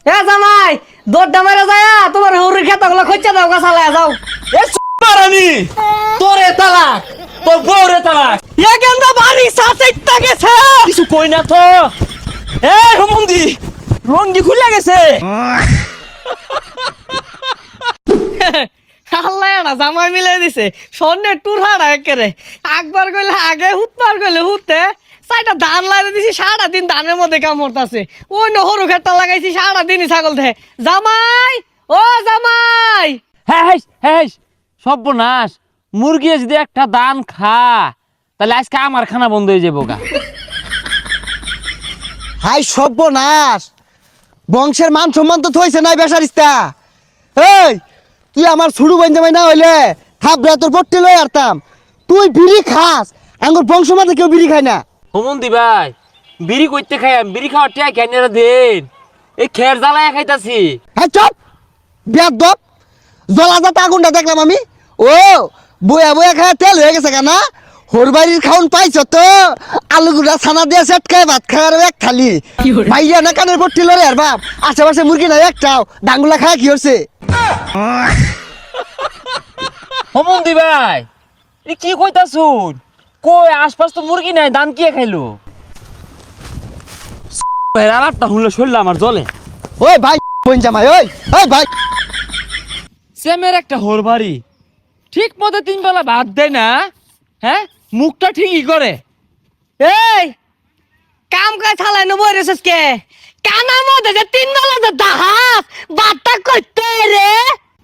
এ জামাই দৌড়টা মেরে যায় তোমার হৌরির খেতাগুলো খোঁজা দাও গাছালায় যাও। এ মারানি তোরে তালাক তোর বউরে তালাক এ গেন্দা বাড়ি সাথে গেছে কিছু কই না তো। এ হুমন্দি রঙ্গি খুলে গেছে। আল্লাহ না জামাই মিলে দিছে স্বর্ণের টুর হাড়া একেরে একবার কইলে আগে হুতবার কইলে হুতে সাইটা ধান লাগিয়ে দিছি সারা দিন ধানের মধ্যে কামড়তাছে ওই নহরু খেতটা লাগাইছি সারা দিনই ছাগল দেয়। জামাই ও জামাই হ্যাঁ হ্যাঁ হ্যাঁ সর্বনাশ মুরগি যদি একটা দান খা তাহলে আজকে আমার খানা বন্ধ হয়ে যাবো গা। হাই সর্বনাশ, বংশের মান সম্মান তো থইছে নাই বেসারিস্তা। এই তুই আমার ছুড়ু বাইন্দে মাই না হইলে থাপড়া তোর পট্টি লই আরতাম। তুই বিড়ি খাস, আঙ্গুর বংশ মাঝে কেউ বিড়ি খায় না। হুমন্দি ভাই বিড়ি করতে খাই বিড়ি খাওয়ার টিয়া কেন দিন এই খের জ্বালায় খাইতাছি। হ্যাঁ চপ বেয়াদব, জলাজাত আগুনটা দেখলাম আমি। ও বয়া বয়া খায় তেল হয়ে গেছে কেনা। হোরবাড়ির খাউন পাইছ তো, আলু গুড়া ছানা দিয়ে সেট খায় ভাত খাওয়ার এক থালি ভাইয়া না কানের পট্টি লড়ে আর বাপ আশেপাশে মুরগি নাই একটাও, ডাঙ্গুলা খায় কি হচ্ছে? হুমন্দি ভাই এ কি কইতাছুন? কই আশপাশ তো মুরগি নাই, দান কে খাইলো? আলাপটা শুনলে শরীর আমার জলে। ওই ভাই বোন জামাই, ওই ওই ভাই সেমের একটা হোরবাড়ি ঠিক মতো 3 বেলা ভাত দেয় না। হ্যাঁ মুখটা ঠিকই করে। এই কাম কাজ ছালাই নবো রেসস কে কানার মধ্যে যে তিন বেলা যে দাহাস বাট্টা করতে রে।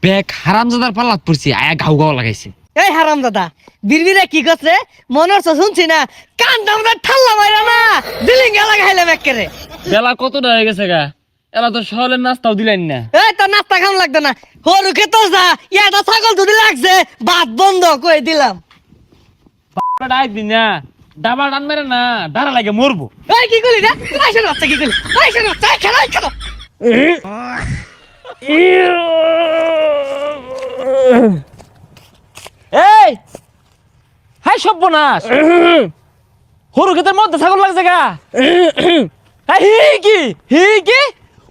বেক হারামজাদার পাল্লাত পড়ছি আয়া ঘাউ ঘাউ লাগাইছে। এই হারাম দাদা বিড়বিড়ে কি করছে মনে হচ্ছে শুনছি না কান দামরা ঠাল্লা মাইরা না দিলিঙ্গা লাগাইলাম একেরে। বেলা কতটা হয়ে গেছে গা, এলা তো সকালের নাস্তাও দিলেন না। এই তো নাস্তা খাম লাগতো না, হরু খেতে যা এটা ছাগল দুধ লাগছে ভাত বন্ধ কই দিলাম। ডাক দিন না ডাবা ডান মেরে না ডারা লাগে মরবো। এই কি করলি রে আইসা না কি করলি আইসা না চাই খেলা খেলা। এই হাই সর্বনাশ, হরু ক্ষেতের মধ্যে ছাগল লাগছে গা। হি কি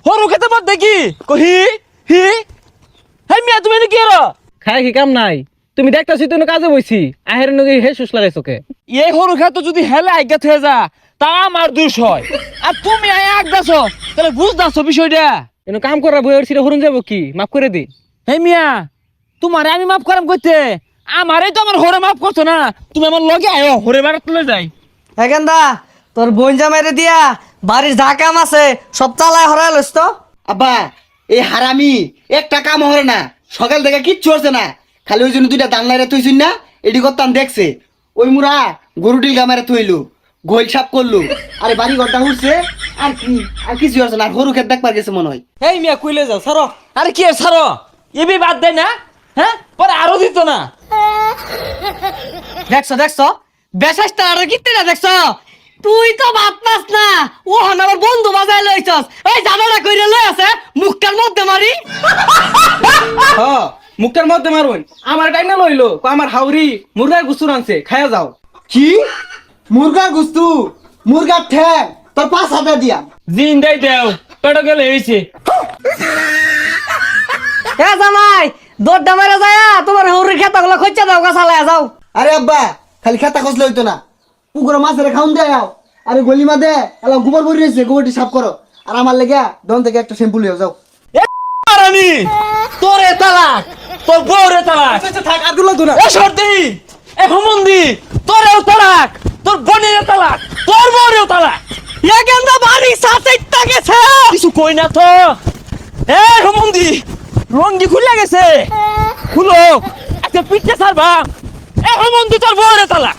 হরু ক্ষেতের মধ্যে কি হি হি হাই মিয়া তুমি কি আর খাই কি কাম নাই, তুমি দেখতাছি তুমি কাজে বইছি আহের নগে হে সুস লাগাইছো কে? এই হরু ক্ষেত যদি হেলে আজ্ঞা হয়ে যা তা আমার দোষ হয়, আর তুমি আয় আগদাছ তাহলে বুঝদাছ বিষয়টা। এনো কাম করা বইয়ের ছিল হরুন যাব কি মাফ করে দি। হে মিয়া তোমারে আমি মাফ করাম কইতে, আমারই তো আমার হরে মাফ করছো না। তুমি আমার লগে আয়ো হরে বাড়া তুলে যাই। এই গেন্দা তোর বোন জামাইরে দিয়া বাড়ির যা কাম আছে সব চালায় হরাই লইস তো। আব্বা এই হারামি একটা কাম হরে না, সকাল থেকে কিচ্ছু হচ্ছে না, খালি ওই জন্য দুইটা দান লাইরা তুইছিস না এডি করতাম দেখছে। ওই মুরা গরু ডিল গামারে তুইলু গোল সাপ করলু, আরে বাড়ি ঘরটা উঠছে আর কি আর কিছু হচ্ছে না, আর গরু খেত দেখবার গেছে মনে হয়। এই মিয়া কইলে যাও সারো। আরে কি আর ছাড়ো এবি বাদ দেয় না, হ্যাঁ পরে আরো দিত না। দেখছো বেশাসটা আর কিতে না দেখছো, তুই তো ভাত পাস না ও হন আমার বন্ধু বাজায় লইছস। এই জানালা কইরে লই আছে মুখটার মধ্যে মারি। হ মুখটার মধ্যে মারুন, আমার টাইম না লইলো আমার হাউরি মুরগার গুসুর আনছে খায়া যাও। কি মুরগার গুস্তু মুরগার ঠ্যাং তোর 5,000 দিয়া দিন দেই দেও পেটো গেলে হইছে। এ জামাই দৌড়টা মেরে যায় তোমার হৌরির খেতাগুলো খোঁজা দাও গাছালায় যাও। আরে আব্বা খালি খেতা খসলে হইতো না, পুকুরে মাছের খাউন দেয় আরে গলিমা দে এলা গোবর ভরি রয়েছে, গোবরটি সাফ করো আর আমার লেগে দন থেকে একটা শ্যাম্পু লিয়ে যাও। আমি তোরে তালাক তোর বউরে তালাক। থাক আর গুলো না। এ সর্দি এ হুমন্দি তোরেও তালাক তোর বোনেরও তালাক তোর বউরেও তালাক। এ গেন্দা বাড়ি সাথে গেছে কিছু কই না তো। এ হুমন্দি রঙ্গি খুলে গেছে খুলো একটা পিঠে ছাড়বা। এ হুমন্দি তোর বউরে তালাক।